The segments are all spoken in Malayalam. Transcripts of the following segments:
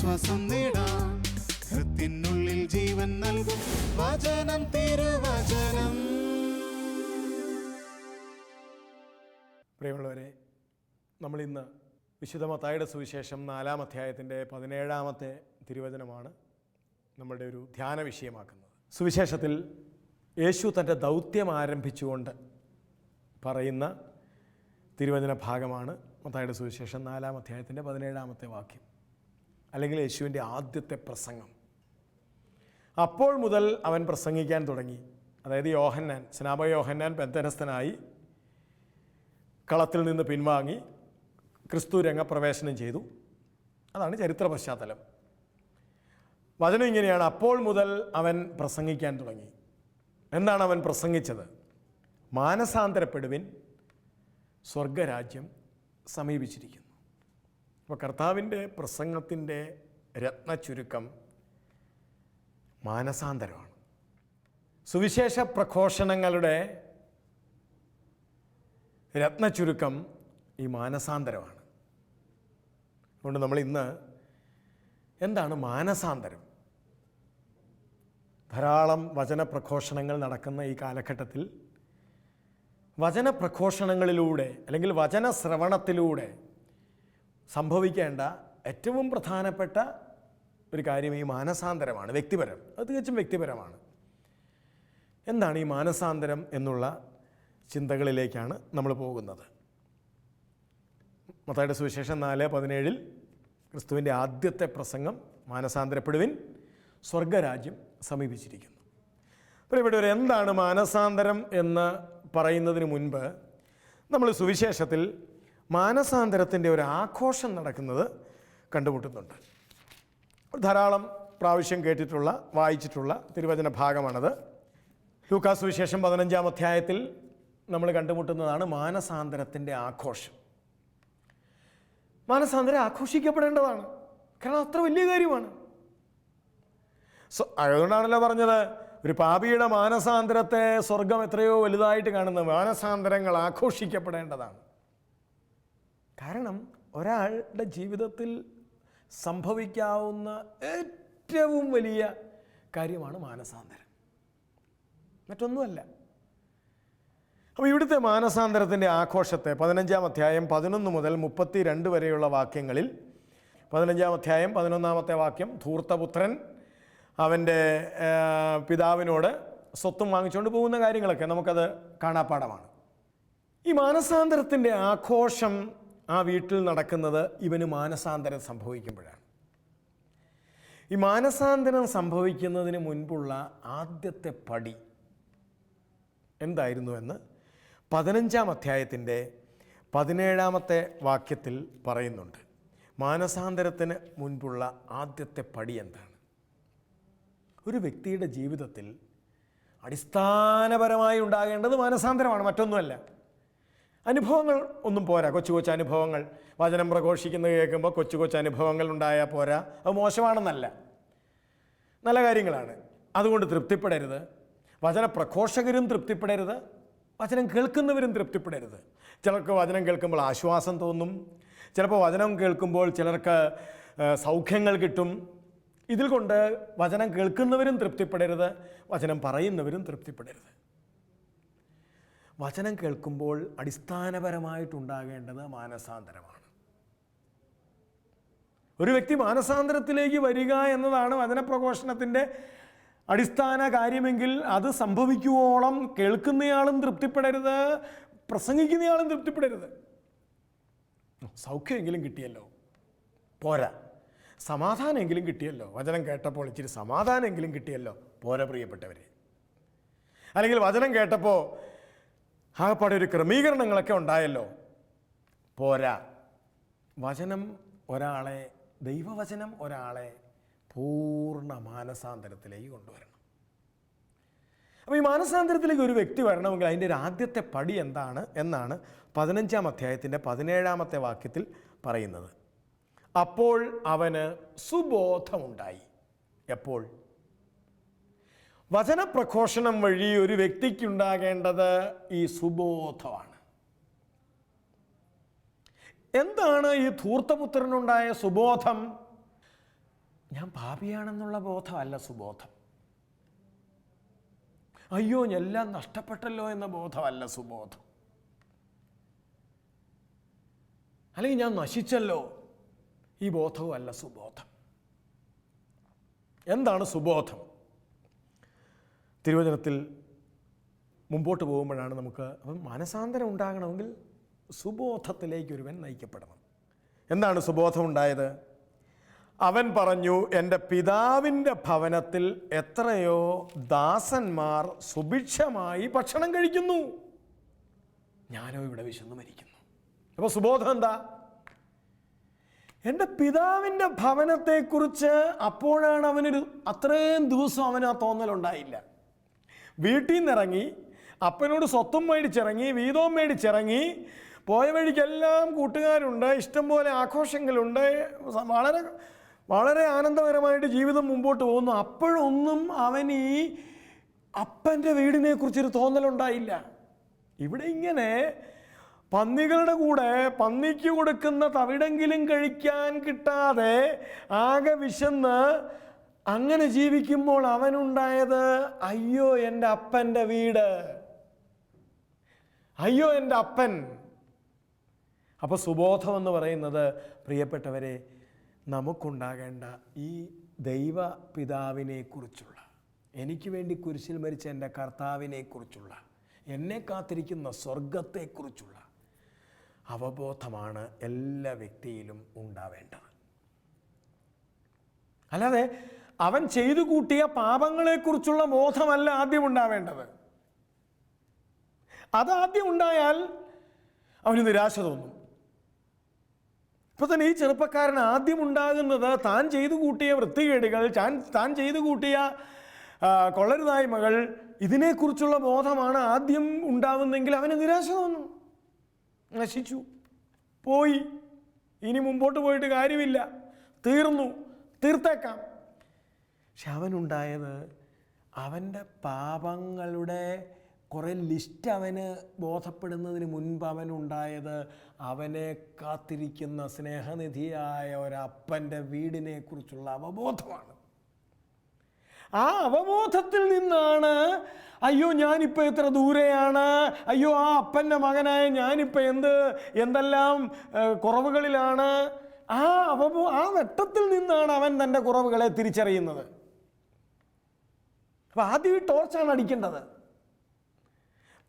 ആശ്വാസം നേടാം. ഹൃത്തിനുള്ളിൽ ജീവൻ നൽകും വചനം, തിരുവചനം. പ്രിയമുള്ളവരെ, നമ്മളിന്ന് വിശുദ്ധ മത്തായിയുടെ സുവിശേഷം 4-ാം അധ്യായത്തിൻ്റെ 17-ാമത്തെ തിരുവചനമാണ് നമ്മളുടെ ഒരു ധ്യാന വിഷയമാക്കുന്നത്. സുവിശേഷത്തിൽ യേശു തൻ്റെ ദൗത്യം ആരംഭിച്ചുകൊണ്ട് പറയുന്ന തിരുവചന ഭാഗമാണ് മത്തായിയുടെ സുവിശേഷം 4-ാം അധ്യായത്തിൻ്റെ 17-ാമത്തെ വാക്യം, അല്ലെങ്കിൽ യേശുവിൻ്റെ ആദ്യത്തെ പ്രസംഗം. അപ്പോൾ മുതൽ അവൻ പ്രസംഗിക്കാൻ തുടങ്ങി. അതായത് യോഹന്നാൻ, സ്നാപക യോഹന്നാൻ ബന്ധനസ്ഥനായി കളത്തിൽ നിന്ന് പിൻവാങ്ങി ക്രിസ്തു രംഗപ്രവേശനം ചെയ്തു. അതാണ് ചരിത്ര പശ്ചാത്തലം. വചനം ഇങ്ങനെയാണ്: അപ്പോൾ മുതൽ അവൻ പ്രസംഗിക്കാൻ തുടങ്ങി. എന്താണ് അവൻ പ്രസംഗിച്ചത്? മാനസാന്തരപ്പെടുവിൻ, സ്വർഗരാജ്യം സമീപിച്ചിരിക്കുന്നു. അപ്പോൾ കർത്താവിൻ്റെ പ്രസംഗത്തിൻ്റെ രത്നചുരുക്കം മാനസാന്തരമാണ്. സുവിശേഷ പ്രഘോഷണങ്ങളുടെ രത്നചുരുക്കം ഈ മാനസാന്തരമാണ്. അതുകൊണ്ട് നമ്മൾ ഇന്ന് എന്താണ് മാനസാന്തരം? ധാരാളം വചനപ്രഘോഷണങ്ങൾ നടക്കുന്ന ഈ കാലഘട്ടത്തിൽ വചനപ്രഘോഷണങ്ങളിലൂടെ അല്ലെങ്കിൽ വചനശ്രവണത്തിലൂടെ സംഭവിക്കേണ്ട ഏറ്റവും പ്രധാനപ്പെട്ട ഒരു കാര്യം ഈ മാനസാന്തരമാണ്. വ്യക്തിപരം, അത് തികച്ചും വ്യക്തിപരമാണ്. എന്താണ് ഈ മാനസാന്തരം എന്നുള്ള ചിന്തകളിലേക്കാണ് നമ്മൾ പോകുന്നത്. മത്തായിയുടെ സുവിശേഷം 4:17 ക്രിസ്തുവിൻ്റെ ആദ്യത്തെ പ്രസംഗം, മാനസാന്തരപ്പെടുവിൻ, സ്വർഗരാജ്യം സമീപിച്ചിരിക്കുന്നു. അപ്പോൾ ഇവിടെ ഒരു എന്താണ് മാനസാന്തരം എന്ന് പറയുന്നതിന് മുൻപ് നമ്മൾ സുവിശേഷത്തിൽ മാനസാന്തരത്തിൻ്റെ ഒരു ആഘോഷം നടക്കുന്നത് കണ്ടുമുട്ടുന്നുണ്ട്. ധാരാളം പ്രാവശ്യം കേട്ടിട്ടുള്ള, വായിച്ചിട്ടുള്ള തിരുവചന ഭാഗമാണത്. ലൂക്കാ സുവിശേഷം 15-ാം അധ്യായത്തിൽ നമ്മൾ കണ്ടുമുട്ടുന്നതാണ് മാനസാന്തരത്തിൻ്റെ ആഘോഷം. മാനസാന്തരം ആഘോഷിക്കപ്പെടേണ്ടതാണ്, കാരണം അത്ര വലിയ കാര്യമാണ്. അതുകൊണ്ടാണല്ലോ പറഞ്ഞത്, ഒരു പാപിയുടെ മാനസാന്തരത്തെ സ്വർഗം എത്രയോ വലുതായിട്ട് കാണുന്നത്. മാനസാന്തരങ്ങൾ ആഘോഷിക്കപ്പെടേണ്ടതാണ്. കാരണം ഒരാളുടെ ജീവിതത്തിൽ സംഭവിക്കാവുന്ന ഏറ്റവും വലിയ കാര്യമാണ് മാനസാന്തരം, മറ്റൊന്നുമല്ല. അപ്പോൾ ഇവിടുത്തെ മാനസാന്തരത്തിൻ്റെ ആഘോഷത്തെ 15-ാം അധ്യായം 11 മുതൽ 32 വരെയുള്ള വാക്യങ്ങളിൽ, 15-ാം അധ്യായം 11-ാമത്തെ വാക്യം, ധൂർത്തപുത്രൻ അവൻ്റെ പിതാവിനോട് സ്വത്തും വാങ്ങിച്ചുകൊണ്ട് പോകുന്ന കാര്യങ്ങളൊക്കെ നമുക്കത് കാണാപ്പാടമാണ്. ഈ മാനസാന്തരത്തിൻ്റെ ആഘോഷം ആ വീട്ടിൽ നടക്കുന്നത് ഇവന് മാനസാന്തരം സംഭവിക്കുമ്പോഴാണ്. ഈ മാനസാന്തരം സംഭവിക്കുന്നതിന് മുൻപുള്ള ആദ്യത്തെ പടി എന്തായിരുന്നു എന്ന് 15-ാം അധ്യായത്തിൻ്റെ 17-ാമത്തെ വാക്യത്തിൽ പറയുന്നുണ്ട്. മാനസാന്തരത്തിന് മുൻപുള്ള ആദ്യത്തെ പടി എന്താണ്? ഒരു വ്യക്തിയുടെ ജീവിതത്തിൽ അടിസ്ഥാനപരമായി ഉണ്ടാകേണ്ടത് മാനസാന്തരമാണ്, മറ്റൊന്നുമല്ല. അനുഭവങ്ങൾ ഒന്നും പോരാ, കൊച്ചു കൊച്ചു അനുഭവങ്ങൾ. വചനം പ്രഘോഷിക്കുന്നത് കേൾക്കുമ്പോൾ കൊച്ചു കൊച്ചു അനുഭവങ്ങൾ ഉണ്ടായാൽ പോരാ, അത് മോശമാണെന്നല്ല, നല്ല കാര്യങ്ങളാണ്. അതുകൊണ്ട് തൃപ്തിപ്പെടരുത്. വചന പ്രഘോഷകരും തൃപ്തിപ്പെടരുത്, വചനം കേൾക്കുന്നവരും തൃപ്തിപ്പെടരുത്. ചിലർക്ക് വചനം കേൾക്കുമ്പോൾ ആശ്വാസം തോന്നും, ചിലപ്പോൾ വചനം കേൾക്കുമ്പോൾ ചിലർക്ക് സൗഖ്യങ്ങൾ കിട്ടും. ഇതിൽ കൊണ്ട് വചനം കേൾക്കുന്നവരും തൃപ്തിപ്പെടരുത്, വചനം പറയുന്നവരും തൃപ്തിപ്പെടരുത്. വചനം കേൾക്കുമ്പോൾ അടിസ്ഥാനപരമായിട്ടുണ്ടാകേണ്ടത് മാനസാന്തരമാണ്. ഒരു വ്യക്തി മാനസാന്തരത്തിലേക്ക് വരിക എന്നതാണ് വചനപ്രഘോഷണത്തിൻ്റെ അടിസ്ഥാന കാര്യമെങ്കിൽ അത് സംഭവിക്കുവോളം കേൾക്കുന്നയാളും തൃപ്തിപ്പെടരുത്, പ്രസംഗിക്കുന്നയാളും തൃപ്തിപ്പെടരുത്. സൗഖ്യമെങ്കിലും കിട്ടിയല്ലോ പോരാ, സമാധാനമെങ്കിലും കിട്ടിയല്ലോ, വചനം കേട്ടപ്പോൾ ഇച്ചിരി സമാധാനമെങ്കിലും കിട്ടിയല്ലോ പോരാ പ്രിയപ്പെട്ടവരെ. അല്ലെങ്കിൽ വചനം കേട്ടപ്പോൾ ആകപ്പാടെ ഒരു ക്രമീകരണങ്ങളൊക്കെ ഉണ്ടായല്ലോ പോരാ. വചനം ഒരാളെ, ദൈവവചനം ഒരാളെ പൂർണ്ണ മാനസാന്തരത്തിലേക്ക് കൊണ്ടുവരണം. അപ്പോൾ ഈ മാനസാന്തരത്തിലേക്ക് ഒരു വ്യക്തി വരണമെങ്കിൽ അതിൻ്റെ ഒരു ആദ്യത്തെ പടി എന്താണ് എന്നാണ് 15-ാം അധ്യായത്തിൻ്റെ 17-ാമത്തെ വാക്യത്തിൽ പറയുന്നത്. അപ്പോൾ അവന് സുബോധമുണ്ടായി. എപ്പോൾ? വചനപ്രഘോഷണം വഴി ഒരു വ്യക്തിക്കുണ്ടാകേണ്ടത് ഈ സുബോധമാണ്. എന്താണ് ഈ ധൂർത്തപുത്രനുണ്ടായ സുബോധം? ഞാൻ പാപിയാണെന്നുള്ള ബോധമല്ല സുബോധം. അയ്യോ എല്ലാം നഷ്ടപ്പെട്ടല്ലോ എന്ന ബോധമല്ല സുബോധം. അല്ലെങ്കിൽ ഞാൻ നശിച്ചല്ലോ, ഈ ബോധവും അല്ല സുബോധം. എന്താണ് സുബോധം? തിരുവചനത്തിൽ മുമ്പോട്ട് പോകുമ്പോഴാണ് നമുക്ക് അപ്പം മനസാന്തരം ഉണ്ടാകണമെങ്കിൽ സുബോധത്തിലേക്ക് ഒരുവൻ നയിക്കപ്പെടണം. എന്താണ് സുബോധം ഉണ്ടായത്? അവൻ പറഞ്ഞു, എൻ്റെ പിതാവിൻ്റെ ഭവനത്തിൽ എത്രയോ ദാസന്മാർ സുഭിക്ഷമായി ഭക്ഷണം കഴിക്കുന്നു, ഞാനോ ഇവിടെ വിശന്നു മരിക്കുന്നു. അപ്പോൾ സുബോധം എന്താ? എൻ്റെ പിതാവിൻ്റെ ഭവനത്തെക്കുറിച്ച് അപ്പോഴാണ് അവനൊരു അത്രയും ദിവസം അവന് ആ തോന്നലുണ്ടായില്ല. വീട്ടിൽ നിന്നിറങ്ങി, അപ്പനോട് സ്വത്തും മേടിച്ചിറങ്ങി, വീതവും മേടിച്ചിറങ്ങി, പോയ വഴിക്കെല്ലാം കൂട്ടുകാരുണ്ട്, ഇഷ്ടംപോലെ ആഘോഷങ്ങളുണ്ട്, വളരെ വളരെ ആനന്ദകരമായിട്ട് ജീവിതം മുമ്പോട്ട് പോകുന്നു. അപ്പോഴൊന്നും അവൻ ഈ അപ്പൻ്റെ വീടിനെ കുറിച്ചൊരു തോന്നലുണ്ടായില്ല. ഇവിടെ ഇങ്ങനെ പന്നികളുടെ കൂടെ പന്നിക്ക് കൊടുക്കുന്ന തവിടെങ്കിലും കഴിക്കാൻ കിട്ടാതെ ആകെ വിശന്ന് അങ്ങനെ ജീവിക്കുമ്പോൾ അവനുണ്ടായത്, അയ്യോ എൻ്റെ അപ്പൻ്റെ വീട്, അയ്യോ എൻ്റെ അപ്പൻ. അപ്പോൾ സുബോധം എന്ന് പറയുന്നത്, പ്രിയപ്പെട്ടവരെ, നമുക്കുണ്ടാകേണ്ട ഈ ദൈവ പിതാവിനെക്കുറിച്ചുള്ള, എനിക്ക് വേണ്ടി കുരിശിൽ മരിച്ച എൻ്റെ കർത്താവിനെക്കുറിച്ചുള്ള, എന്നെ കാത്തിരിക്കുന്ന സ്വർഗത്തെക്കുറിച്ചുള്ള അവബോധമാണ് എല്ലാ വ്യക്തിയിലും ഉണ്ടാവേണ്ടത്. അല്ലാതെ അവൻ ചെയ്തു കൂട്ടിയ പാപങ്ങളെക്കുറിച്ചുള്ള ബോധമല്ല ആദ്യം ഉണ്ടാവേണ്ടത്. അതാദ്യം ഉണ്ടായാൽ അവന് നിരാശ തോന്നും. ഇപ്പൊ തന്നെ ഈ ചെറുപ്പക്കാരൻ ആദ്യം ഉണ്ടാകുന്നത് താൻ ചെയ്തു കൂട്ടിയ വൃത്തികേടുകൾ, താൻ ചെയ്തു കൂട്ടിയ കൊള്ളരുതായ്മകൾ, ഇതിനെക്കുറിച്ചുള്ള ബോധമാണ് ആദ്യം ഉണ്ടാവുന്നെങ്കിൽ അവന് നിരാശ തോന്നും. നശിച്ചു പോയി, ഇനി മുമ്പോട്ട് പോയിട്ട് കാര്യമില്ല, തീർന്നു, തീർത്തേക്കാം. പക്ഷെ അവനുണ്ടായത്, അവൻ്റെ പാപങ്ങളുടെ കുറേ ലിസ്റ്റ് അവന് ബോധപ്പെടുന്നതിന് മുൻപ് അവനുണ്ടായത്, അവനെ കാത്തിരിക്കുന്ന സ്നേഹനിധിയായ ഒരപ്പൻ്റെ വീടിനെ കുറിച്ചുള്ള അവബോധമാണ്. ആ അവബോധത്തിൽ നിന്നാണ്, അയ്യോ ഞാനിപ്പോൾ എത്ര ദൂരെയാണ്, അയ്യോ ആ അപ്പൻ്റെ മകനായ ഞാനിപ്പോൾ എന്തെല്ലാം കുറവുകളിലാണ്, ആ വെട്ടത്തിൽ നിന്നാണ് അവൻ തൻ്റെ കുറവുകളെ തിരിച്ചറിയുന്നത്. അപ്പം ആദ്യം ഈ ടോർച്ചാണ് അടിക്കേണ്ടത്.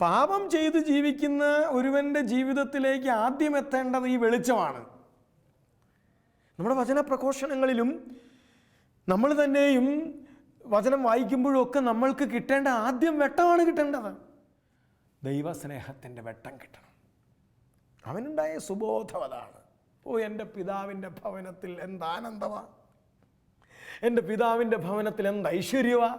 പാപം ചെയ്ത് ജീവിക്കുന്ന ഒരുവൻ്റെ ജീവിതത്തിലേക്ക് ആദ്യം എത്തേണ്ടത് ഈ വെളിച്ചമാണ്. നമ്മുടെ വചന പ്രഘോഷണങ്ങളിലും നമ്മൾ തന്നെയും വചനം വായിക്കുമ്പോഴും ഒക്കെ നമ്മൾക്ക് കിട്ടേണ്ട ആദ്യം വെട്ടമാണ് കിട്ടേണ്ടത്. ദൈവസ്നേഹത്തിൻ്റെ വെട്ടം കിട്ടണം. അവനുണ്ടായ സുബോധം അതാണ്. ഓ, എൻ്റെ പിതാവിൻ്റെ ഭവനത്തിൽ എന്ത് ആനന്ദമാ, എൻ്റെ പിതാവിൻ്റെ ഭവനത്തിൽ എന്ത് ഐശ്വര്യമാ.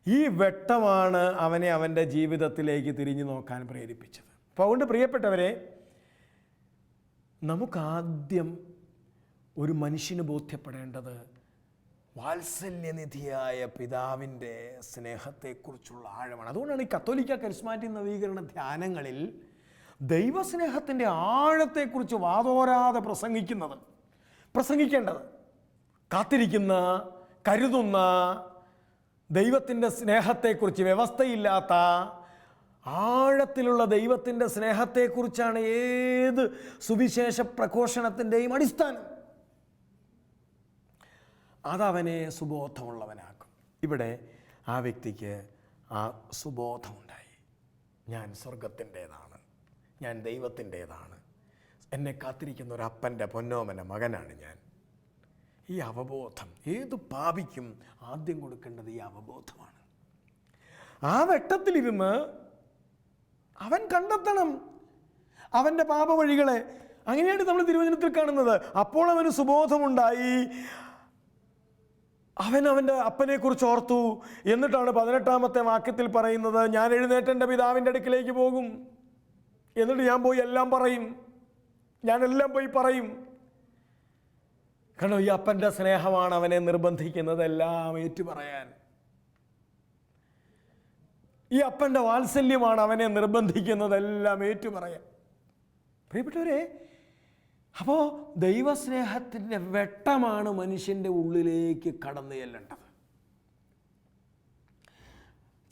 ഈ വെട്ടമാണ് അവനെ അവൻ്റെ ജീവിതത്തിലേക്ക് തിരിഞ്ഞു നോക്കാൻ പ്രേരിപ്പിച്ചത്. അപ്പോൾ അതുകൊണ്ട് പ്രിയപ്പെട്ടവരെ, നമുക്കാദ്യം ഒരു മനുഷ്യന് ബോധ്യപ്പെടേണ്ടത് വാത്സല്യനിധിയായ പിതാവിൻ്റെ സ്നേഹത്തെക്കുറിച്ചുള്ള ആഴമാണ്. അതുകൊണ്ടാണ് ഈ കത്തോലിക്ക കരിസ്മാറ്റിക് നവീകരണ ധ്യാനങ്ങളിൽ ദൈവസ്നേഹത്തിൻ്റെ ആഴത്തെക്കുറിച്ച് വാതോരാതെ പ്രസംഗിക്കേണ്ടത്. കാത്തിരിക്കുന്ന, കരുതുന്ന ദൈവത്തിൻ്റെ സ്നേഹത്തെക്കുറിച്ച്, വ്യവസ്ഥയില്ലാത്ത ആഴത്തിലുള്ള ദൈവത്തിൻ്റെ സ്നേഹത്തെക്കുറിച്ചാണ് ഏത് സുവിശേഷ പ്രഘോഷണത്തിൻ്റെയും അടിസ്ഥാനം. അതവനെ സുബോധമുള്ളവനാക്കും. ഇവിടെ ആ വ്യക്തിക്ക് ആ സുബോധമുണ്ടായി. ഞാൻ സ്വർഗത്തിൻ്റേതാണ്, ഞാൻ ദൈവത്തിൻ്റേതാണ്, എന്നെ കാത്തിരിക്കുന്ന ഒരു അപ്പൻ്റെ പൊന്നോമന മകനാണ് ഞാൻ. ഈ അവബോധം ഏത് പാപിക്കും ആദ്യം കൊടുക്കേണ്ടത് ഈ അവബോധമാണ്. ആ വെട്ടത്തിലിരുന്ന് അവൻ കണ്ടെത്തണം അവൻ്റെ പാപവഴികളെ. അങ്ങനെയാണ് നമ്മൾ തിരുവചനത്തിൽ കാണുന്നത്. അപ്പോൾ അവന് സുബോധമുണ്ടായി, അവൻ്റെ അപ്പനെക്കുറിച്ച് ഓർത്തു. എന്നിട്ടാണ് 18-ാമത്തെ വാക്യത്തിൽ പറയുന്നത്, ഞാൻ എഴുന്നേറ്റ് എൻ്റെ പിതാവിൻ്റെ അടുക്കിലേക്ക് പോകും, എന്നിട്ട് ഞാൻ പോയി എല്ലാം പറയും, ഞാനെല്ലാം പോയി പറയും. കാരണം ഈ അപ്പൻ്റെ സ്നേഹമാണ് അവനെ നിർബന്ധിക്കുന്നത് എല്ലാം ഏറ്റുപറയാൻ. ഈ അപ്പൻ്റെ വാത്സല്യമാണ് അവനെ നിർബന്ധിക്കുന്നത് എല്ലാം ഏറ്റുപറയാൻ. പ്രിയപ്പെട്ടവരെ, അപ്പോൾ ദൈവസ്നേഹത്തിൻ്റെ വെട്ടമാണ് മനുഷ്യൻ്റെ ഉള്ളിലേക്ക് കടന്നു ചെല്ലേണ്ടത്.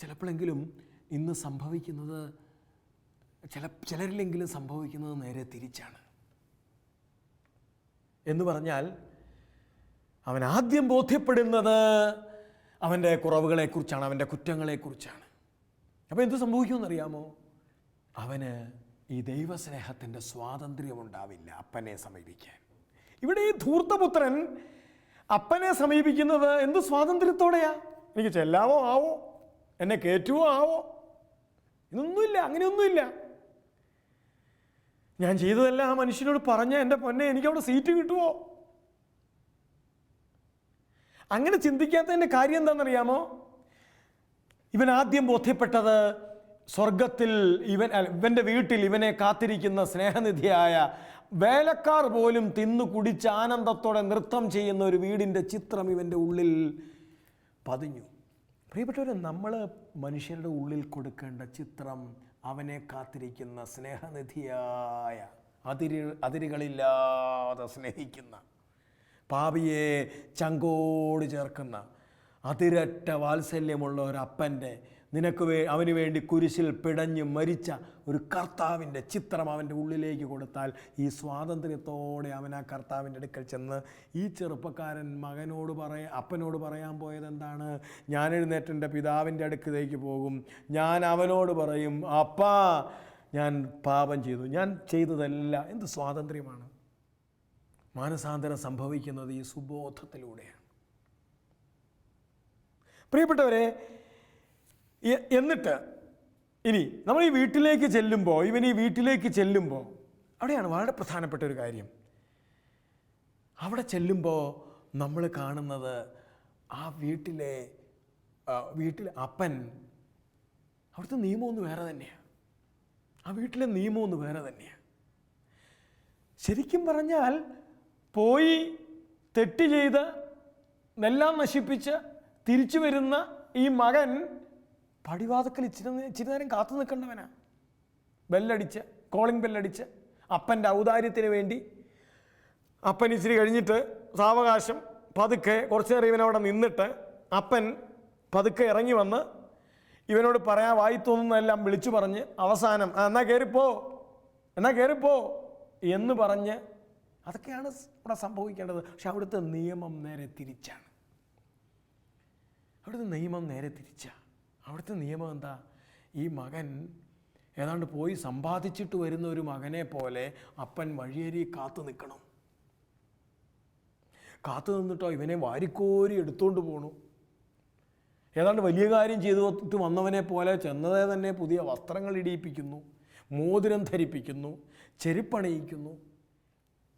ചിലപ്പോഴെങ്കിലും ഇന്ന് സംഭവിക്കുന്നത്, ചിലരിലെങ്കിലും സംഭവിക്കുന്നത് നേരെ തിരിച്ചാണ്. എന്ന് പറഞ്ഞാൽ അവൻ ആദ്യം ബോധ്യപ്പെടുന്നത് അവൻ്റെ കുറവുകളെക്കുറിച്ചാണ്, അവൻ്റെ കുറ്റങ്ങളെക്കുറിച്ചാണ്. അപ്പോൾ എന്ത് സംഭവിക്കുമെന്നറിയാമോ? അവന് ഈ ദൈവസ്നേഹത്തിൻ്റെ സ്വാതന്ത്ര്യമുണ്ടാവില്ല അപ്പനെ സമീപിക്കാൻ. ഇവിടെ ഈ ധൂർത്തപുത്രൻ അപ്പനെ സമീപിക്കുന്നത് എന്ത് സ്വാതന്ത്ര്യത്തോടെയാ? എനിക്ക് ചെല്ലാവോ ആവോ, എന്നെ കയറ്റുവോ ആവോ, ഇതൊന്നുമില്ല, അങ്ങനെയൊന്നുമില്ല. ഞാൻ ചെയ്തതെല്ലാം ആ മനുഷ്യനോട് പറഞ്ഞ എൻ്റെ പൊന്നെ എനിക്കവിടെ സീറ്റ് കിട്ടുമോ? അങ്ങനെ ചിന്തിക്കാത്തതിൻ്റെ കാര്യം എന്താണെന്നറിയാമോ? ഇവൻ ആദ്യം ബോധ്യപ്പെട്ടത് സ്വർഗത്തിൽ ഇവൻ്റെ വീട്ടിൽ ഇവനെ കാത്തിരിക്കുന്ന സ്നേഹനിധിയായ വേലക്കാർ പോലും തിന്നു കുടിച്ച് ആനന്ദത്തോടെ നൃത്തം ചെയ്യുന്ന ഒരു വീടിൻ്റെ ചിത്രം ഇവൻ്റെ ഉള്ളിൽ പതിഞ്ഞു. പ്രിയപ്പെട്ടവരെ, നമ്മൾ മനുഷ്യരുടെ ഉള്ളിൽ കൊടുക്കേണ്ട ചിത്രം അവനെ കാത്തിരിക്കുന്ന സ്നേഹനിധിയായ അതിരുകളില്ലാതെ സ്നേഹിക്കുന്ന, പാപിയെ ചങ്കോട് ചേർക്കുന്ന, അതിരറ്റ വാത്സല്യമുള്ള ഒരപ്പൻ്റെ, അവന് വേണ്ടി കുരിശിൽ പിടഞ്ഞ് മരിച്ച ഒരു കർത്താവിൻ്റെ ചിത്രം അവൻ്റെ ഉള്ളിലേക്ക് കൊടുത്താൽ ഈ സ്വാതന്ത്ര്യത്തോടെ അവൻ ആ കർത്താവിൻ്റെ അടുക്കൽ ചെന്ന് ഈ ചെറുപ്പക്കാരൻ അപ്പനോട് പറയാൻ പോയത് എന്താണ്? ഞാൻ എഴുന്നേറ്റ് എൻ്റെ പിതാവിൻ്റെ അടുക്കിലേക്ക് പോകും, ഞാൻ അവനോട് പറയും, അപ്പാ ഞാൻ പാപം ചെയ്തു, ഞാൻ ചെയ്തതെല്ലാം. എന്ത് സ്വാതന്ത്ര്യമാണ്! മാനസാന്തരം സംഭവിക്കുന്നത് ഈ സുബോധത്തിലൂടെയാണ്. പ്രിയപ്പെട്ടവരെ, എന്നിട്ട് ഇനി നമ്മൾ ഈ വീട്ടിലേക്ക് ചെല്ലുമ്പോൾ, അവിടെയാണ് വളരെ പ്രധാനപ്പെട്ട ഒരു കാര്യം. അവിടെ ചെല്ലുമ്പോൾ നമ്മൾ കാണുന്നത് ആ വീട്ടിൽ അപ്പൻ, അവിടുത്തെ നിയമമൊന്നും വേറെ തന്നെയാണ്. ആ വീട്ടിലെ നിയമമൊന്നും വേറെ തന്നെയാണ്. ശരിക്കും പറഞ്ഞാൽ പോയി തെറ്റ് ചെയ്ത് എല്ലാം നശിപ്പിച്ച് തിരിച്ചു വരുന്ന ഈ മകൻ പടിവാതിക്കൽ ഇച്ചിരി നേരം കാത്തു നിൽക്കേണ്ടവനാ. കോളിംഗ് ബെല്ലടിച്ച് അപ്പൻ്റെ ഔദാര്യത്തിന് വേണ്ടി അപ്പൻ ഇച്ചിരി കഴിഞ്ഞിട്ട് സാവകാശം പതുക്കെ കുറച്ച് നേരം ഇവനവിടെ നിന്നിട്ട് അപ്പൻ പതുക്കെ ഇറങ്ങി വന്ന് ഇവനോട് പറയാൻ വായി തോന്നുന്നതെല്ലാം വിളിച്ചു പറഞ്ഞ് അവസാനം എന്നാ കയറിപ്പോ എന്ന് പറഞ്ഞ്, അതൊക്കെയാണ് ഇവിടെ സംഭവിക്കേണ്ടത്. പക്ഷെ അവിടുത്തെ നിയമം നേരെ തിരിച്ചാണ്. അവിടുത്തെ നിയമം എന്താ? ഈ മകൻ ഏതാണ്ട് പോയി സമ്പാദിച്ചിട്ട് വരുന്ന ഒരു മകനെ പോലെ അപ്പൻ വഴിയേരി കാത്തു നിൽക്കണം. കാത്തു നിന്നിട്ടോ ഇവനെ വാരിക്കോരി എടുത്തുകൊണ്ട് പോകണു. ഏതാണ്ട് വലിയ കാര്യം ചെയ്തിട്ട് വന്നവനെ പോലെ ചെന്നതേ തന്നെ പുതിയ വസ്ത്രങ്ങൾ ഇടിയിപ്പിക്കുന്നു, മോതിരം ധരിപ്പിക്കുന്നു, ചെരുപ്പണിയിക്കുന്നു.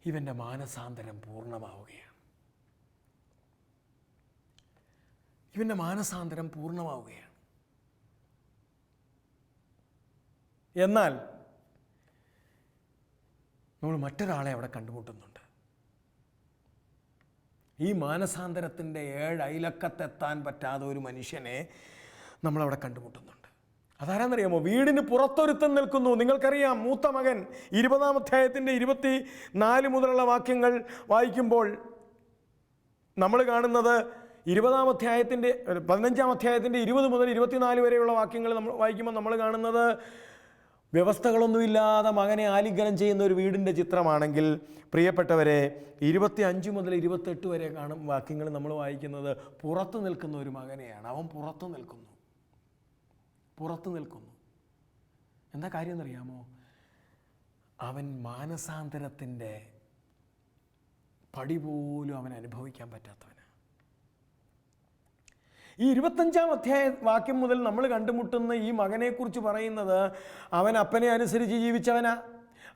ഇവൻ്റെ മാനസാന്തരം പൂർണ്ണമാവുകയാണ്. എന്നാൽ നമ്മൾ മറ്റൊരാളെ അവിടെ കണ്ടുമുട്ടുന്നുണ്ട്. ഈ മാനസാന്തരത്തിൻ്റെ 7 അയലക്കത്തെത്താൻ പറ്റാതെ ഒരു മനുഷ്യനെ നമ്മളവിടെ കണ്ടുമുട്ടുന്നുണ്ട്. അതാരാന്നറിയാമോ? വീടിന് പുറത്തൊരുത്തൻ നിൽക്കുന്നു. നിങ്ങൾക്കറിയാം, മൂത്ത മകൻ 20-ാം അധ്യായത്തിൻ്റെ 24 മുതലുള്ള വാക്യങ്ങൾ വായിക്കുമ്പോൾ നമ്മൾ കാണുന്നത് 20-ാം അധ്യായത്തിൻ്റെ 15-ാം അധ്യായത്തിൻ്റെ 20 മുതൽ 24 വരെയുള്ള വാക്യങ്ങൾ നമ്മൾ വായിക്കുമ്പോൾ നമ്മൾ കാണുന്നത് വ്യവസ്ഥകളൊന്നുമില്ലാതെ മകനെ ആലിംഗനം ചെയ്യുന്ന ഒരു വീടിൻ്റെ ചിത്രമാണെങ്കിൽ, പ്രിയപ്പെട്ടവരെ, 25 മുതൽ 28 വരെ വാക്യങ്ങൾ നമ്മൾ വായിക്കുന്നത് പുറത്തു നിൽക്കുന്ന ഒരു മകനെയാണ്. അവൻ പുറത്തു നിൽക്കുന്നു. എന്താ കാര്യം എന്നറിയാമോ? അവൻ മാനസാന്തരത്തിൻ്റെ പടി പോലും അവൻ അനുഭവിക്കാൻ പറ്റാത്തവനാണ്. ഈ 25-ാം അധ്യായ വാക്യം മുതൽ നമ്മൾ കണ്ടുമുട്ടുന്ന ഈ മകനെക്കുറിച്ച് പറയുന്നത് അവൻ അപ്പനെ അനുസരിച്ച് ജീവിച്ചവനാ.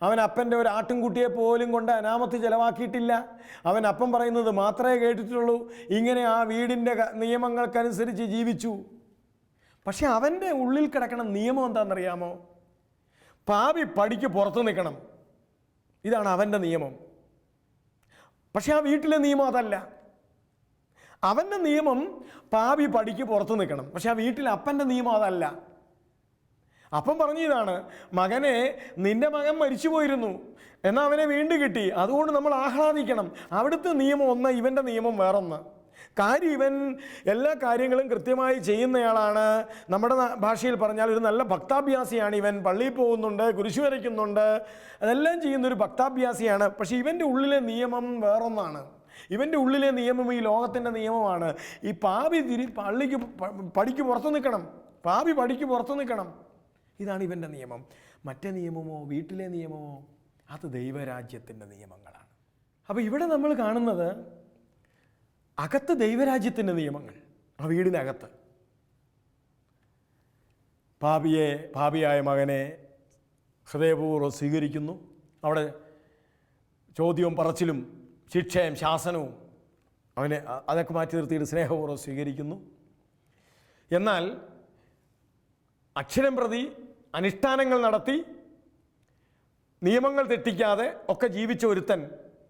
അവൻ അപ്പൻ്റെ ഒരു ആട്ടിൻകുട്ടിയെ പോലും കൊണ്ട് അനാമത്ത് ചിലവാക്കിയിട്ടില്ല. അവൻ അപ്പം പറയുന്നത് മാത്രമേ കേട്ടിട്ടുള്ളൂ. ഇങ്ങനെ ആ വീടിൻ്റെ നിയമങ്ങൾക്കനുസരിച്ച് ജീവിച്ചു. പക്ഷെ അവൻ്റെ ഉള്ളിൽ കിടക്കണ നിയമം എന്താണെന്നറിയാമോ? പാപി പടിക്ക് പുറത്തു നിൽക്കണം. ഇതാണ് അവൻ്റെ നിയമം. പക്ഷെ ആ വീട്ടിലെ നിയമം അതല്ല. അവൻ്റെ നിയമം പാപി പടിക്ക് പുറത്തു നിൽക്കണം. പക്ഷെ ആ വീട്ടിൽ അപ്പൻ്റെ നിയമം അതല്ല. അപ്പം പറഞ്ഞതാണ്, മകനെ, നിന്റെ മകൻ മരിച്ചു പോയിരുന്നു, എന്നാൽ അവനെ വീണ്ടും കിട്ടി, അതുകൊണ്ട് നമ്മൾ ആഹ്ലാദിക്കണം. അവിടുത്തെ നിയമം ഒന്ന്, ഇവൻ്റെ നിയമം വേറൊന്ന്. കാര്യം ഇവൻ എല്ലാ കാര്യങ്ങളും കൃത്യമായി ചെയ്യുന്നയാളാണ്. നമ്മുടെ ഭാഷയിൽ പറഞ്ഞാൽ ഒരു നല്ല ഭക്താഭ്യാസിയാണ് ഇവൻ. പള്ളിയിൽ പോകുന്നുണ്ട്, കുരിശു വരയ്ക്കുന്നുണ്ട്, അതെല്ലാം ചെയ്യുന്നൊരു ഭക്താഭ്യാസിയാണ്. പക്ഷേ ഇവൻ്റെ ഉള്ളിലെ നിയമം വേറൊന്നാണ്. ഇവൻ്റെ ഉള്ളിലെ നിയമം ഈ ലോകത്തിൻ്റെ നിയമമാണ്. ഈ പാപി പടിക്ക് പുറത്തു നിൽക്കണം, പാപി പടിക്ക് പുറത്തു നിൽക്കണം. ഇതാണ് ഇവൻ്റെ നിയമം. മറ്റേ നിയമമോ വീട്ടിലെ നിയമമോ അത് ദൈവരാജ്യത്തിൻ്റെ നിയമങ്ങളാണ്. അപ്പോൾ ഇവിടെ നമ്മൾ കാണുന്നത് അകത്ത് ദൈവരാജ്യത്തിൻ്റെ നിയമങ്ങൾ. ആ വീടിനകത്ത് പാപിയായ മകനെ ഹൃദയപൂർവ്വം സ്വീകരിക്കുന്നു. അവിടെ ചോദ്യവും പറച്ചിലും ശിക്ഷയും ശാസനവും അവനെ അതൊക്കെ മാറ്റി നിർത്തിയിട്ട് സ്നേഹപൂർവ്വം സ്വീകരിക്കുന്നു. എന്നാൽ അക്ഷരം പ്രതി അനുഷ്ഠാനങ്ങൾ നടത്തി നിയമങ്ങൾ തെറ്റിക്കാതെ ഒക്കെ ജീവിച്ച ഒരുത്തൻ,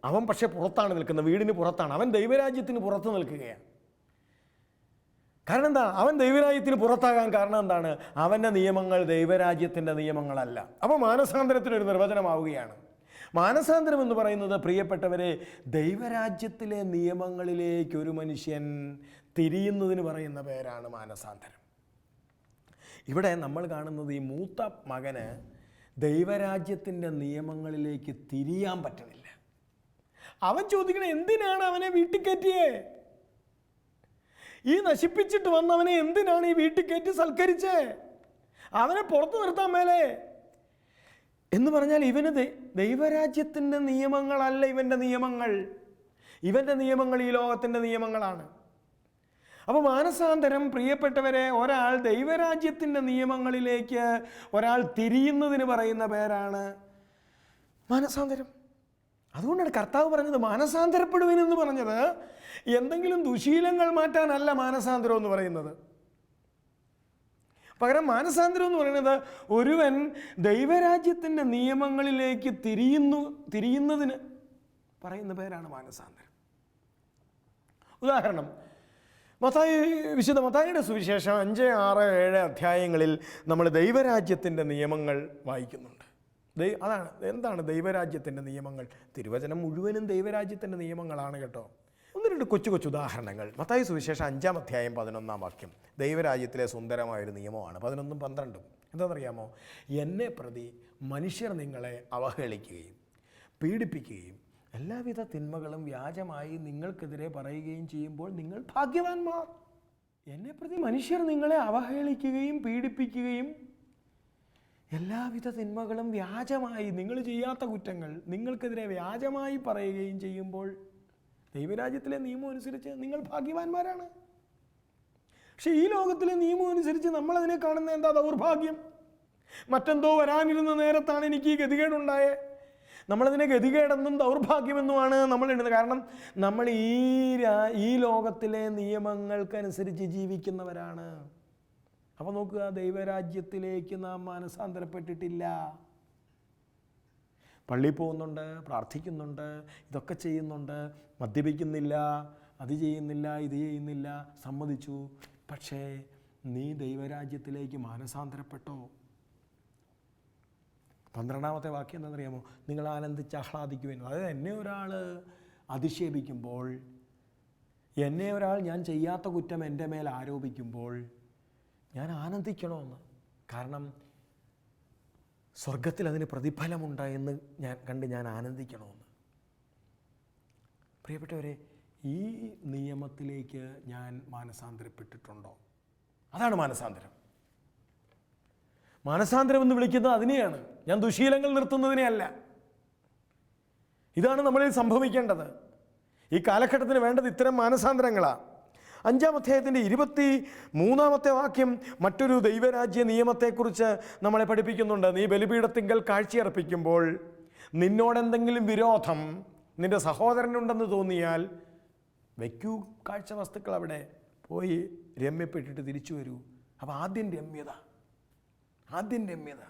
അവൻ പക്ഷേ പുറത്താണ് നിൽക്കുന്നത്, വീടിന് പുറത്താണ്. അവൻ ദൈവരാജ്യത്തിന് പുറത്ത് നിൽക്കുകയാണ്. കാരണം എന്താ? അവൻ ദൈവരാജ്യത്തിന് പുറത്താകാൻ കാരണം എന്താണ്? അവൻ്റെ നിയമങ്ങൾ ദൈവരാജ്യത്തിൻ്റെ നിയമങ്ങളല്ല. അപ്പോൾ മാനസാന്തരത്തിനൊരു നിർവചനമാവുകയാണ്. മാനസാന്തരം എന്ന് പറയുന്നത്, പ്രിയപ്പെട്ടവരെ, ദൈവരാജ്യത്തിലെ നിയമങ്ങളിലേക്ക് ഒരു മനുഷ്യൻ തിരിയുന്നതിന് പറയുന്ന പേരാണ് മാനസാന്തരം. ഇവിടെ നമ്മൾ കാണുന്നത് ഈ മൂത്ത മകന് ദൈവരാജ്യത്തിൻ്റെ നിയമങ്ങളിലേക്ക് തിരിയാൻ പറ്റണില്ല. അവൻ ചോദിക്കണേ, എന്തിനാണ് അവനെ വീട്ടിൽ കയറ്റിയേ? ഈ നശിപ്പിച്ചിട്ട് വന്നവനെ എന്തിനാണ് ഈ വീട്ടിൽ കയറ്റി സൽക്കരിച്ചേ? അവനെ പുറത്തു നിർത്താൻ മേലേ എന്ന് പറഞ്ഞാൽ ഇവന് ദൈവരാജ്യത്തിൻ്റെ നിയമങ്ങളല്ല ഇവൻ്റെ നിയമങ്ങൾ. ഇവൻ്റെ നിയമങ്ങൾ ഈ ലോകത്തിൻ്റെ നിയമങ്ങളാണ്. അപ്പോൾ മാനസാന്തരം, പ്രിയപ്പെട്ടവരെ, ഒരാൾ ദൈവരാജ്യത്തിൻ്റെ നിയമങ്ങളിലേക്ക് ഒരാൾ തിരിയുന്നതിന് പറയുന്ന പേരാണ് മാനസാന്തരം. അതുകൊണ്ടാണ് കർത്താവ് പറഞ്ഞത് മാനസാന്തരപ്പെടുവിനെന്ന് പറഞ്ഞത്. എന്തെങ്കിലും ദുശീലങ്ങൾ മാറ്റാനല്ല മാനസാന്തരം എന്ന് പറയുന്നത്. പകരം മാനസാന്തരം എന്ന് പറയുന്നത് ഒരുവൻ ദൈവരാജ്യത്തിൻ്റെ നിയമങ്ങളിലേക്ക് തിരിയുന്നതിന് പറയുന്ന പേരാണ് മാനസാന്തരം. ഉദാഹരണം, വിശുദ്ധ മത്തായിയുടെ സുവിശേഷം 5, 6, 7 അധ്യായങ്ങളിൽ നമ്മൾ ദൈവരാജ്യത്തിൻ്റെ നിയമങ്ങൾ വായിക്കുന്നുണ്ട്. അതാണ് എന്താണ് ദൈവരാജ്യത്തിൻ്റെ നിയമങ്ങൾ? തിരുവചനം മുഴുവനും ദൈവരാജ്യത്തിൻ്റെ നിയമങ്ങളാണ് കേട്ടോ. 1-2 കൊച്ചു ഉദാഹരണങ്ങൾ. മത്തായി സുവിശേഷം 5-ാം അധ്യായം 11-ാം വാക്യം ദൈവരാജ്യത്തിലെ സുന്ദരമായൊരു നിയമമാണ്. 11-ഉം 12-ഉം എന്താണെന്നറിയാമോ? എന്നെ പ്രതി മനുഷ്യർ നിങ്ങളെ അവഹേളിക്കുകയും പീഡിപ്പിക്കുകയും എല്ലാവിധ തിന്മകളും വ്യാജമായി നിങ്ങൾക്കെതിരെ പറയുകയും ചെയ്യുമ്പോൾ നിങ്ങൾ ഭാഗ്യവാന്മാർ. എന്നെ പ്രതി മനുഷ്യർ നിങ്ങളെ അവഹേളിക്കുകയും പീഡിപ്പിക്കുകയും എല്ലാവിധ തിന്മകളും വ്യാജമായി, നിങ്ങൾ ചെയ്യാത്ത കുറ്റങ്ങൾ നിങ്ങൾക്കെതിരെ വ്യാജമായി പറയുകയും ചെയ്യുമ്പോൾ ദൈവരാജ്യത്തിലെ നിയമം അനുസരിച്ച് നിങ്ങൾ ഭാഗ്യവാന്മാരാണ്. പക്ഷെ ഈ ലോകത്തിലെ നിയമം അനുസരിച്ച് നമ്മളതിനെ കാണുന്ന എന്താ? ദൗർഭാഗ്യം. മറ്റെന്തോ വരാനിരുന്ന നേരത്താണ് എനിക്ക് ഈ ഗതികേടുണ്ടായേ. നമ്മളതിനെ ഗതികേടെന്നും ദൗർഭാഗ്യമെന്നുമാണ് നമ്മൾ എഴുതുന്നത്. കാരണം നമ്മൾ ഈ ലോകത്തിലെ നിയമങ്ങൾക്കനുസരിച്ച് ജീവിക്കുന്നവരാണ്. അപ്പോൾ നോക്കുക, ദൈവരാജ്യത്തിലേക്ക് നാം മാനസാന്തരപ്പെട്ടിട്ടില്ല. പള്ളിയിൽ പോകുന്നുണ്ട്, പ്രാർത്ഥിക്കുന്നുണ്ട്, ഇതൊക്കെ ചെയ്യുന്നുണ്ട്, മദ്യപിക്കുന്നില്ല, അത് ചെയ്യുന്നില്ല, ഇത് ചെയ്യുന്നില്ല, സമ്മതിച്ചു. പക്ഷേ നീ ദൈവരാജ്യത്തിലേക്ക് മാനസാന്തരപ്പെട്ടോ? 12-ാമത്തെ വാക്യം എന്താണെന്നറിയാമോ? നിങ്ങൾ ആനന്ദിച്ച് ആഹ്ലാദിക്കുവാൻ. അതായത് എന്നെ ഒരാൾ അധിക്ഷേപിക്കുമ്പോൾ, എന്നെ ഒരാൾ ഞാൻ ചെയ്യാത്ത കുറ്റം എൻ്റെ മേൽ ആരോപിക്കുമ്പോൾ ഞാൻ ആനന്ദിക്കണമെന്ന്. കാരണം സ്വർഗത്തിൽ അതിന് പ്രതിഫലമുണ്ടായെന്ന് ഞാൻ ആനന്ദിക്കണമെന്ന്. പ്രിയപ്പെട്ടവരെ, ഈ നിയമത്തിലേക്ക് ഞാൻ മാനസാന്തരപ്പെട്ടിട്ടുണ്ടോ? അതാണ് മാനസാന്തരം. മാനസാന്തരം എന്ന് വിളിക്കുന്നത് അതിനെയാണ്, ഞാൻ ദുശീലങ്ങൾ നിർത്തുന്നതിനെയല്ല. ഇതാണ് നമ്മളിൽ സംഭവിക്കേണ്ടത്. ഈ കാലഘട്ടത്തിന് വേണ്ടത് ഇത്തരം മാനസാന്തരങ്ങളാണ്. 5-ാം അധ്യായത്തിൻ്റെ 23-ാമത്തെ വാക്യം മറ്റൊരു ദൈവരാജ്യ നിയമത്തെക്കുറിച്ച് നമ്മളെ പഠിപ്പിക്കുന്നുണ്ട്. നീ ബലിപീഠത്തിങ്കൽ കാഴ്ചയർപ്പിക്കുമ്പോൾ നിന്നോടെന്തെങ്കിലും വിരോധം നിൻ്റെ സഹോദരനുണ്ടെന്ന് തോന്നിയാൽ വയ്ക്കൂ കാഴ്ച വസ്തുക്കൾ അവിടെ, പോയി രമ്യപ്പെട്ടിട്ട് തിരിച്ചു വരൂ. അപ്പോൾ ആദ്യം രമ്യത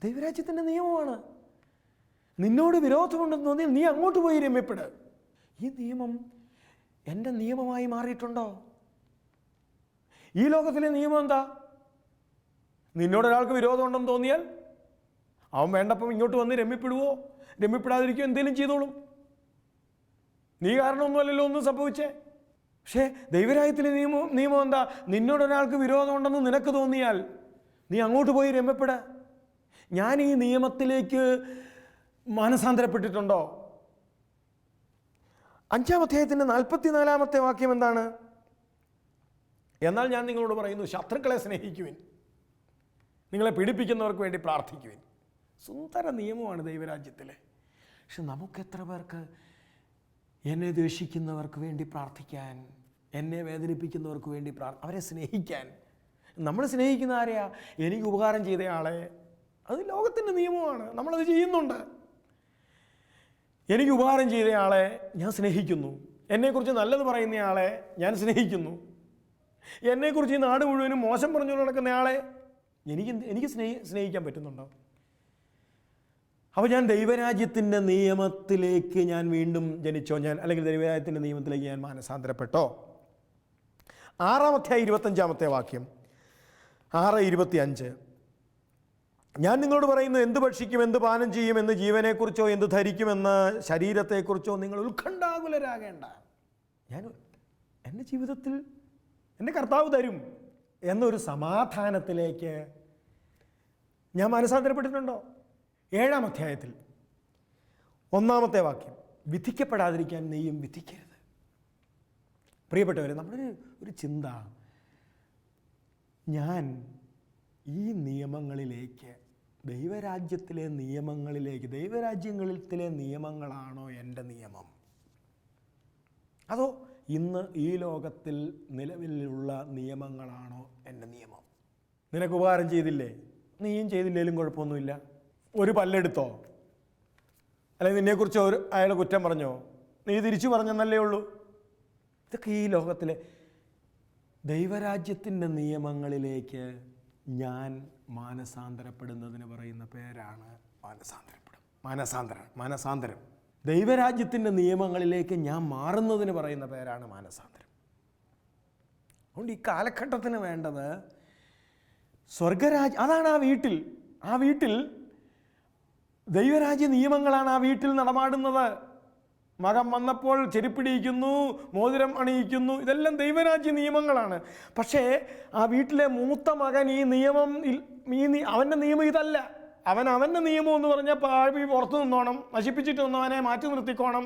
ദൈവരാജ്യത്തിൻ്റെ നിയമമാണ്. നിന്നോട് വിരോധമുണ്ടെന്ന് തോന്നിയാൽ നീ അങ്ങോട്ട് പോയി രമ്യപ്പെട്. ഈ നിയമം എൻ്റെ നിയമമായി മാറിയിട്ടുണ്ടോ? ഈ ലോകത്തിലെ നിയമം എന്താ? നിന്നോടൊരാൾക്ക് വിരോധമുണ്ടെന്ന് തോന്നിയാൽ അവൻ വേണ്ടപ്പം ഇങ്ങോട്ട് വന്ന് രമ്യപ്പെടുവോ രമ്യപ്പെടാതിരിക്കുകയോ എന്തെങ്കിലും ചെയ്തോളും. നീ കാരണമൊന്നുമല്ലല്ലോ ഒന്നും സംഭവിച്ചേ. പക്ഷേ ദൈവരാജ്യത്തിലെ നിയമം എന്താ? നിന്നോടൊരാൾക്ക് വിരോധമുണ്ടെന്ന് നിനക്ക് തോന്നിയാൽ നീ അങ്ങോട്ട് പോയി രമ്യപ്പെട. ഞാൻ ഈ നിയമത്തിലേക്ക് മാനസാന്തരപ്പെട്ടിട്ടുണ്ടോ? 5-ാം അധ്യായത്തിൻ്റെ 44-ാമത്തെ വാക്യം എന്താണ്? എന്നാൽ ഞാൻ നിങ്ങളോട് പറയുന്നു, ശത്രുക്കളെ സ്നേഹിക്കുവിൻ, നിങ്ങളെ പീഡിപ്പിക്കുന്നവർക്ക് വേണ്ടി പ്രാർത്ഥിക്കുവിൻ. സുന്ദര നിയമമാണ് ദൈവരാജ്യത്തിലെ. പക്ഷെ നമുക്കെത്ര പേർക്ക് എന്നെ ദ്വേഷിക്കുന്നവർക്ക് വേണ്ടി പ്രാർത്ഥിക്കാൻ, എന്നെ വേദനിപ്പിക്കുന്നവർക്ക് വേണ്ടി അവരെ സ്നേഹിക്കാൻ? നമ്മൾ സ്നേഹിക്കുന്ന ആരെയാ? എനിക്ക് ഉപകാരം ചെയ്തയാളെ. അത് ലോകത്തിൻ്റെ നിയമമാണ്, നമ്മളത് ചെയ്യുന്നുണ്ട്. എനിക്ക് ഉപകാരം ചെയ്തയാളെ ഞാൻ സ്നേഹിക്കുന്നു. എന്നെക്കുറിച്ച് നല്ലത് പറയുന്നയാളെ ഞാൻ സ്നേഹിക്കുന്നു. എന്നെക്കുറിച്ച് ഈ നാട് മുഴുവനും മോശം പറഞ്ഞു നടക്കുന്നയാളെ എനിക്ക് സ്നേഹിക്കാൻ പറ്റുന്നുണ്ടോ? അപ്പോൾ ഞാൻ ദൈവരാജ്യത്തിൻ്റെ നിയമത്തിലേക്ക് ഞാൻ വീണ്ടും ജനിച്ചോ? അല്ലെങ്കിൽ ദൈവരാജ്യത്തിൻ്റെ നിയമത്തിലേക്ക് ഞാൻ മാനസാന്തരപ്പെട്ടോ? 6-ാം അധ്യായം 25-ാമത്തെ വാക്യം, 6:25. ഞാൻ നിങ്ങളോട് പറയുന്നു, എന്ത് ഭക്ഷിക്കും, എന്ത് പാനം ചെയ്യും, എന്ന് ജീവനെക്കുറിച്ചോ എന്ത് ധരിക്കുമെന്ന് ശരീരത്തെക്കുറിച്ചോ നിങ്ങൾ ഉത്കണ്ഠാകുലരാകേണ്ട. എൻ്റെ ജീവിതത്തിൽ എൻ്റെ കർത്താവ് തരും എന്നൊരു സമാധാനത്തിലേക്ക് ഞാൻ മാനസാന്തരപ്പെട്ടിട്ടുണ്ടോ? 7-ാം അധ്യായത്തിൽ 1-ാമത്തെ വാക്യം, വിധിക്കപ്പെടാതിരിക്കാൻ നീയും വിധിക്കരുത്. പ്രിയപ്പെട്ടവരെ, നമ്മുടെ ഒരു ചിന്ത, ഞാൻ ഈ നിയമങ്ങളിലേക്ക്, ദൈവരാജ്യത്തിലെ നിയമങ്ങളിലേക്ക്, ദൈവരാജ്യങ്ങളിലെ നിയമങ്ങളാണോ എൻ്റെ നിയമം, അതോ ഇന്ന് ഈ ലോകത്തിൽ നിലവിലുള്ള നിയമങ്ങളാണോ എൻ്റെ നിയമം? നിനക്ക് ഉപകാരം ചെയ്തില്ലേ, നീയും ചെയ്തില്ലേലും കുഴപ്പമൊന്നുമില്ല. ഒരു പല്ലെടുത്തോ, അല്ലെങ്കിൽ നിന്നെക്കുറിച്ച് അയാൾ കുറ്റം പറഞ്ഞോ, നീ തിരിച്ചു പറഞ്ഞെന്നല്ലേ ഉള്ളൂ. ഇതൊക്കെ ഈ ലോകത്തിലെ ദൈവരാജ്യത്തിൻ്റെ നിയമങ്ങളിലേക്ക് ഞാൻ മാനസാന്തരപ്പെടുന്നതിന് പറയുന്ന പേരാണ് മാനസാന്തരം. ദൈവരാജ്യത്തിൻ്റെ നിയമങ്ങളിലേക്ക് ഞാൻ മാറുന്നതിന് പറയുന്ന പേരാണ് മാനസാന്തരം. അതുകൊണ്ട് ഈ കാലഘട്ടത്തിന് വേണ്ടത് സ്വർഗരാജ്യം. അതാണ് ആ വീട്ടിൽ ദൈവരാജ്യ നിയമങ്ങളാണ് ആ വീട്ടിൽ നടമാടുന്നത്. മകൻ വന്നപ്പോൾ ചെരുപ്പിടിയിക്കുന്നു, മോതിരം അണിയിക്കുന്നു, ഇതെല്ലാം ദൈവരാജ്യ നിയമങ്ങളാണ്. പക്ഷേ ആ വീട്ടിലെ മൂത്ത മകൻ ഈ നിയമം, അവൻ്റെ നിയമം ഇതല്ല. അവൻ്റെ നിയമം എന്ന് പറഞ്ഞാൽ പാഴി പുറത്തു നിന്നോണം, നശിപ്പിച്ചിട്ട് അവനെ മാറ്റി നിർത്തിക്കോണം,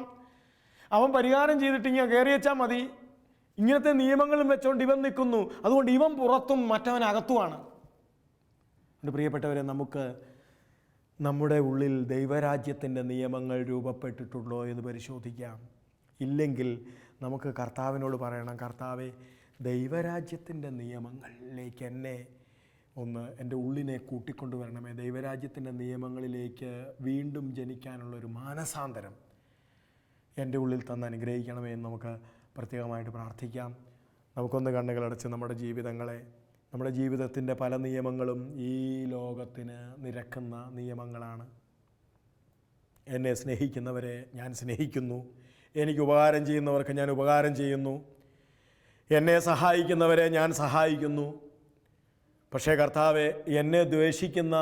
അവൻ പരിഹാരം ചെയ്തിട്ട് ഇങ്ങനെ കയറി വെച്ചാൽ മതി. ഇങ്ങനത്തെ നിയമങ്ങളും വെച്ചുകൊണ്ട് ഇവൻ നിൽക്കുന്നു. അതുകൊണ്ട് ഇവൻ പുറത്തും മറ്റവനകത്തുമാണ്. എൻ്റെ പ്രിയപ്പെട്ടവരെ, നമുക്ക് നമ്മുടെ ഉള്ളിൽ ദൈവരാജ്യത്തിൻ്റെ നിയമങ്ങൾ രൂപപ്പെട്ടിട്ടുണ്ടോ എന്ന് പരിശോധിക്കാം. ഇല്ലെങ്കിൽ നമുക്ക് കർത്താവിനോട് പറയണം, കർത്താവേ, ദൈവരാജ്യത്തിൻ്റെ നിയമങ്ങളിലേക്ക് എന്നെ എൻ്റെ ഉള്ളിനെ കൂട്ടിക്കൊണ്ടുവരണമേ. ദൈവരാജ്യത്തിൻ്റെ നിയമങ്ങളിലേക്ക് വീണ്ടും ജനിക്കാനുള്ളൊരു മാനസാന്തരം എൻ്റെ ഉള്ളിൽ തന്ന് അനുഗ്രഹിക്കണമേ എന്ന് നമുക്ക് പ്രത്യേകമായിട്ട് പ്രാർത്ഥിക്കാം. നമുക്കൊന്ന് കണ്ണുകളടച്ച് നമ്മുടെ ജീവിതത്തിൻ്റെ പല നിയമങ്ങളും ഈ ലോകത്തിന് നിരക്കുന്ന നിയമങ്ങളാണ്. എന്നെ സ്നേഹിക്കുന്നവരെ ഞാൻ സ്നേഹിക്കുന്നു, എനിക്ക് ഉപകാരം ചെയ്യുന്നവർക്ക് ഞാൻ ഉപകാരം ചെയ്യുന്നു, എന്നെ സഹായിക്കുന്നവരെ ഞാൻ സഹായിക്കുന്നു. പക്ഷേ കർത്താവെ, എന്നെ ദ്വേഷിക്കുന്ന,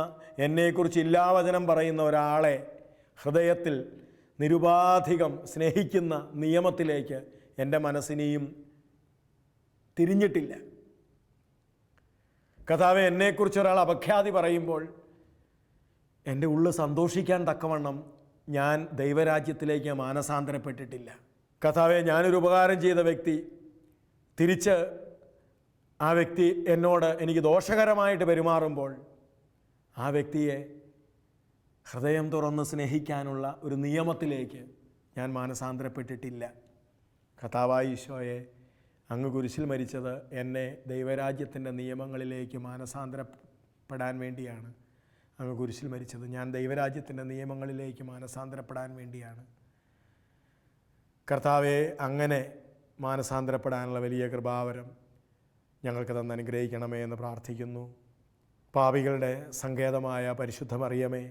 എന്നെക്കുറിച്ച് ഇല്ലാവചനം പറയുന്ന ഒരാളെ ഹൃദയത്തിൽ നിരുപാധികം സ്നേഹിക്കുന്ന നിയമത്തിലേക്ക് എൻ്റെ മനസ്സിനെയും തിരിഞ്ഞിട്ടില്ല. കർത്താവെ, എന്നെക്കുറിച്ച് ഒരാൾ അപഖ്യാതി പറയുമ്പോൾ എൻ്റെ ഉള്ളിൽ സന്തോഷിക്കാൻ തക്കവണ്ണം ഞാൻ ദൈവരാജ്യത്തിലേക്ക് മാനസാന്തരപ്പെട്ടിട്ടില്ല. കർത്താവെ, ഞാനൊരു ഉപകാരം ചെയ്ത വ്യക്തി തിരിച്ച് ആ വ്യക്തി എന്നോട് എനിക്ക് ദോഷകരമായിട്ട് പെരുമാറുമ്പോൾ ആ വ്യക്തിയെ ഹൃദയം തുറന്ന് സ്നേഹിക്കാനുള്ള ഒരു നിയമത്തിലേക്ക് ഞാൻ മാനസാന്തരപ്പെട്ടിട്ടില്ല. കർത്താവായ ഈശോയെ, അങ്ങ് കുരിശിൽ മരിച്ചത് എന്നെ ദൈവരാജ്യത്തിൻ്റെ നിയമങ്ങളിലേക്ക് മാനസാന്തരപ്പെടാൻ വേണ്ടിയാണ്. അങ്ങ് കുരിശിൽ മരിച്ചത് ഞാൻ ദൈവരാജ്യത്തിൻ്റെ നിയമങ്ങളിലേക്ക് മാനസാന്തരപ്പെടാൻ വേണ്ടിയാണ്. കർത്താവെ, അങ്ങനെ മാനസാന്തരപ്പെടാനുള്ള വലിയ കൃപാവരം ഞങ്ങൾക്ക് തന്ന് അനുഗ്രഹിക്കണമേ എന്ന് പ്രാർത്ഥിക്കുന്നു. പാപികളുടെ സങ്കേതമായ പരിശുദ്ധ മറിയമേ,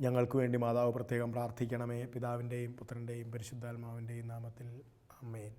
ഞങ്ങൾക്ക് വേണ്ടി മാതാവ് പ്രത്യേകം പ്രാർത്ഥിക്കണമേ. പിതാവിൻ്റെയും പുത്രൻ്റെയും പരിശുദ്ധാത്മാവിൻ്റെയും നാമത്തിൽ ആമേൻ.